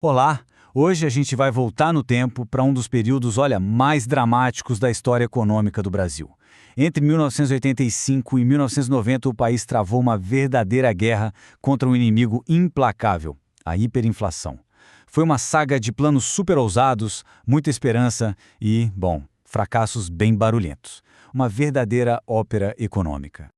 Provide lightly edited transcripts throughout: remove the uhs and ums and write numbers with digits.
Olá! Hoje a gente vai voltar no tempo para um dos períodos, mais dramáticos da história econômica do Brasil. Entre 1985 e 1990, o país travou uma verdadeira guerra contra um inimigo implacável, a hiperinflação. Foi uma saga de planos super ousados, muita esperança e, fracassos bem barulhentos. Uma verdadeira ópera econômica.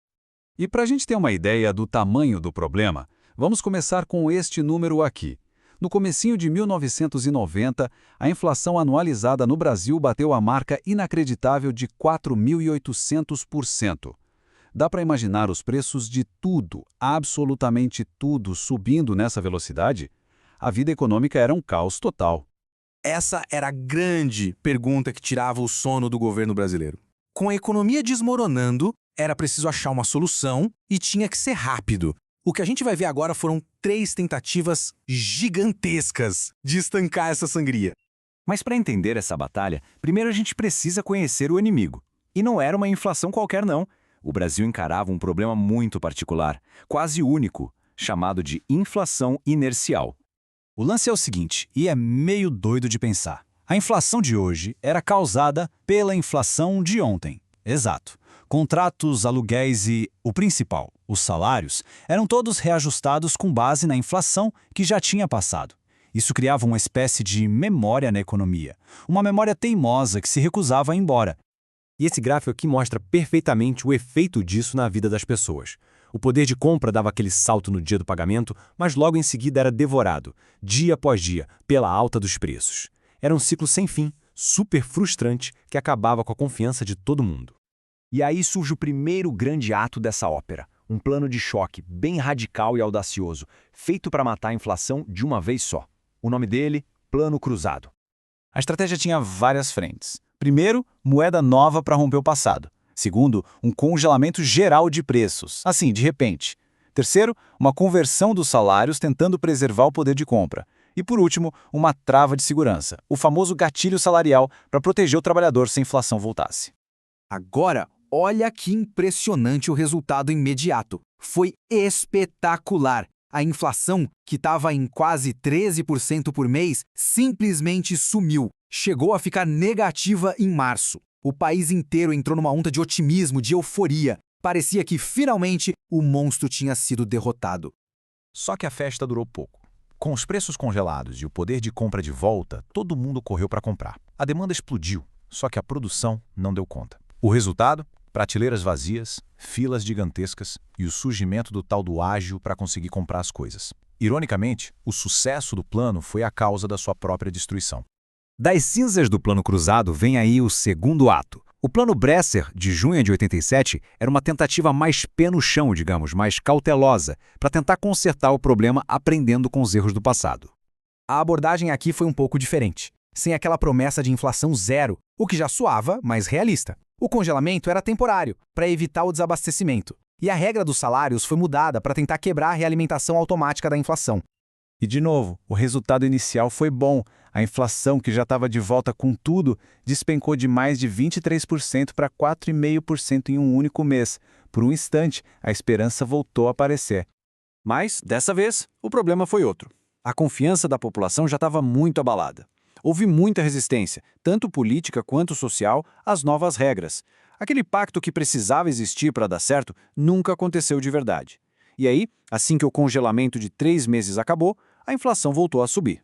E para a gente ter uma ideia do tamanho do problema, vamos começar com este número aqui. No comecinho de 1990, a inflação anualizada no Brasil bateu a marca inacreditável de 4.800%. Dá para imaginar os preços de tudo, absolutamente tudo, subindo nessa velocidade? A vida econômica era um caos total. Essa era a grande pergunta que tirava o sono do governo brasileiro. Com a economia desmoronando, era preciso achar uma solução e tinha que ser rápido. O que a gente vai ver agora foram 3 tentativas gigantescas de estancar essa sangria. Mas para entender essa batalha, primeiro a gente precisa conhecer o inimigo. E não era uma inflação qualquer, não. O Brasil encarava um problema muito particular, quase único, chamado de inflação inercial. O lance é o seguinte, e é meio doido de pensar. A inflação de hoje era causada pela inflação de ontem. Exato. Contratos, aluguéis e, o principal, os salários, eram todos reajustados com base na inflação que já tinha passado. Isso criava uma espécie de memória na economia, uma memória teimosa que se recusava a ir embora. E esse gráfico aqui mostra perfeitamente o efeito disso na vida das pessoas. O poder de compra dava aquele salto no dia do pagamento, mas logo em seguida era devorado, dia após dia, pela alta dos preços. Era um ciclo sem fim, super frustrante, que acabava com a confiança de todo mundo. E aí surge o primeiro grande ato dessa ópera, um plano de choque bem radical e audacioso, feito para matar a inflação de uma vez só. O nome dele, Plano Cruzado. A estratégia tinha várias frentes. Primeiro, moeda nova para romper o passado. Segundo, um congelamento geral de preços, assim, de repente. Terceiro, uma conversão dos salários tentando preservar o poder de compra. E por último, uma trava de segurança, o famoso gatilho salarial para proteger o trabalhador se a inflação voltasse. Agora, olha que impressionante o resultado imediato. Foi espetacular. A inflação, que estava em quase 13% por mês, simplesmente sumiu. Chegou a ficar negativa em março. O país inteiro entrou numa onda de otimismo, de euforia. Parecia que, finalmente, o monstro tinha sido derrotado. Só que a festa durou pouco. Com os preços congelados e o poder de compra de volta, todo mundo correu para comprar. A demanda explodiu, só que a produção não deu conta. O resultado? Prateleiras vazias, filas gigantescas e o surgimento do tal do ágio para conseguir comprar as coisas. Ironicamente, o sucesso do plano foi a causa da sua própria destruição. Das cinzas do Plano Cruzado vem aí o segundo ato. O Plano Bresser, de junho de 87, era uma tentativa mais pé no chão, digamos, mais cautelosa, para tentar consertar o problema aprendendo com os erros do passado. A abordagem aqui foi um pouco diferente, sem aquela promessa de inflação zero, o que já soava mais realista. O congelamento era temporário, para evitar o desabastecimento, e a regra dos salários foi mudada para tentar quebrar a realimentação automática da inflação. E, de novo, o resultado inicial foi bom. A inflação, que já estava de volta com tudo, despencou de mais de 23% para 4,5% em um único mês. Por um instante, a esperança voltou a aparecer. Mas, dessa vez, o problema foi outro. A confiança da população já estava muito abalada. Houve muita resistência, tanto política quanto social, às novas regras. Aquele pacto que precisava existir para dar certo nunca aconteceu de verdade. E aí, assim que o congelamento de 3 meses acabou, a inflação voltou a subir.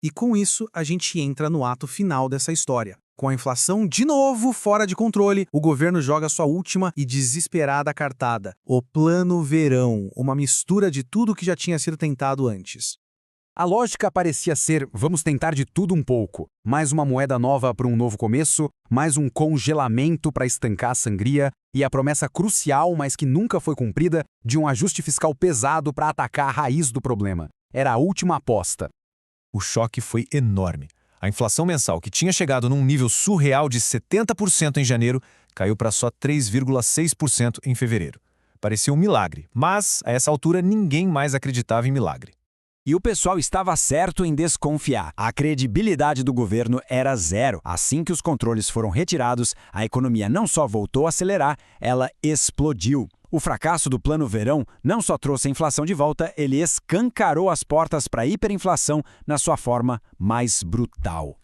E com isso, a gente entra no ato final dessa história. Com a inflação de novo fora de controle, o governo joga sua última e desesperada cartada. O Plano Verão, uma mistura de tudo que já tinha sido tentado antes. A lógica parecia ser, vamos tentar de tudo um pouco. Mais uma moeda nova para um novo começo, mais um congelamento para estancar a sangria e a promessa crucial, mas que nunca foi cumprida, de um ajuste fiscal pesado para atacar a raiz do problema. Era a última aposta. O choque foi enorme. A inflação mensal, que tinha chegado num nível surreal de 70% em janeiro, caiu para só 3,6% em fevereiro. Parecia um milagre, mas, a essa altura, ninguém mais acreditava em milagre. E o pessoal estava certo em desconfiar. A credibilidade do governo era zero. Assim que os controles foram retirados, a economia não só voltou a acelerar, ela explodiu. O fracasso do Plano Verão não só trouxe a inflação de volta, ele escancarou as portas para a hiperinflação na sua forma mais brutal.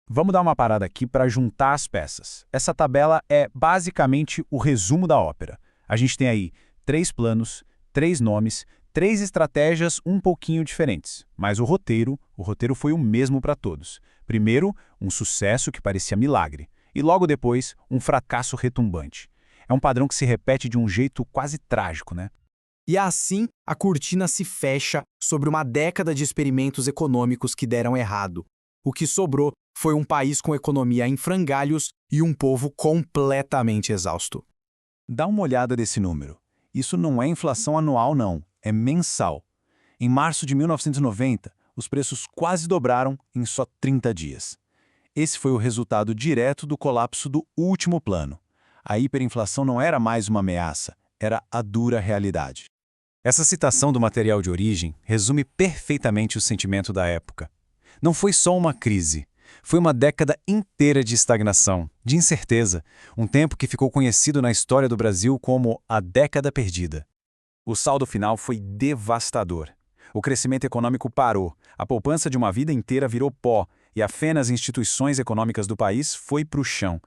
Vamos dar uma parada aqui para juntar as peças. Essa tabela é basicamente o resumo da ópera. A gente tem aí 3 planos, 3 nomes, 3 estratégias um pouquinho diferentes. Mas o roteiro foi o mesmo para todos. Primeiro, um sucesso que parecia milagre. E logo depois, um fracasso retumbante. É um padrão que se repete de um jeito quase trágico, né? E assim, a cortina se fecha sobre uma década de experimentos econômicos que deram errado. O que sobrou foi um país com economia em frangalhos e um povo completamente exausto. Dá uma olhada nesse número. Isso não é inflação anual, não. É mensal. Em março de 1990, os preços quase dobraram em só 30 dias. Esse foi o resultado direto do colapso do último plano. A hiperinflação não era mais uma ameaça, era a dura realidade. Essa citação do material de origem resume perfeitamente o sentimento da época. Não foi só uma crise, foi uma década inteira de estagnação, de incerteza, um tempo que ficou conhecido na história do Brasil como a década perdida. O saldo final foi devastador. O crescimento econômico parou, a poupança de uma vida inteira virou pó e a fé nas instituições econômicas do país foi para o chão.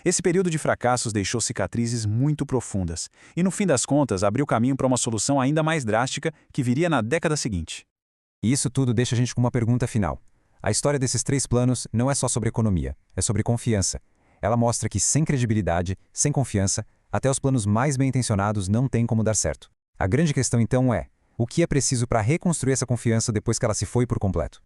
Esse período de fracassos deixou cicatrizes muito profundas e, no fim das contas, abriu caminho para uma solução ainda mais drástica que viria na década seguinte. E isso tudo deixa a gente com uma pergunta final. A história desses 3 planos não é só sobre economia, é sobre confiança. Ela mostra que sem credibilidade, sem confiança, até os planos mais bem-intencionados não têm como dar certo. A grande questão então é, o que é preciso para reconstruir essa confiança depois que ela se foi por completo?